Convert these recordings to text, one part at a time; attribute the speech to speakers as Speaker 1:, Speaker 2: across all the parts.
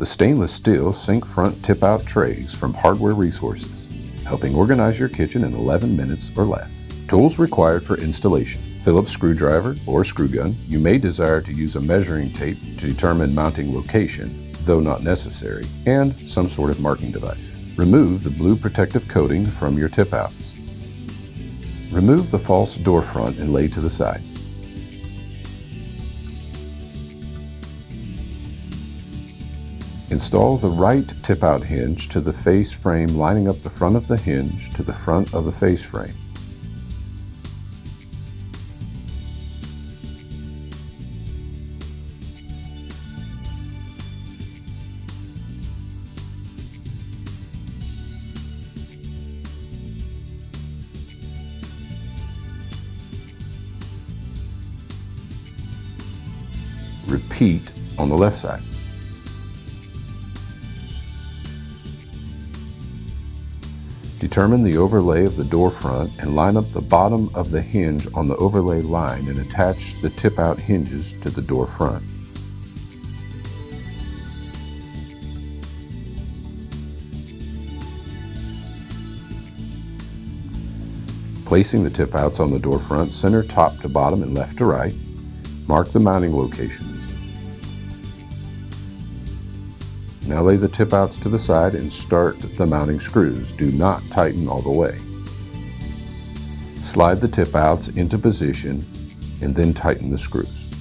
Speaker 1: the stainless steel sink front tip-out trays from Hardware Resources, helping organize your kitchen in 11 minutes or less. Tools required for installation: Phillips screwdriver or screw gun. You may desire to use a measuring tape to determine mounting location, though not necessary, and some sort of marking device. Remove the blue protective coating from your tip-outs. Remove the false door front and lay to the side. Install the right tip-out hinge to the face frame, lining up the front of the hinge to the front of the face frame. Repeat on the left side. Determine the overlay of the door front and line up the bottom of the hinge on the overlay line and attach the tip-out hinges to the door front. Placing the tip-outs on the door front, center top to bottom and left to right. Mark the mounting locations. Now lay the tip-outs to the side and start the mounting screws. Do not tighten all the way. Slide the tip-outs into position and then tighten the screws.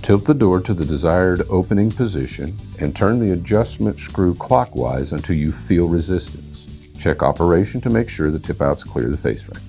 Speaker 1: Tilt the door to the desired opening position and turn the adjustment screw clockwise until you feel resistance. Check operation to make sure the tip-outs clear the face frame.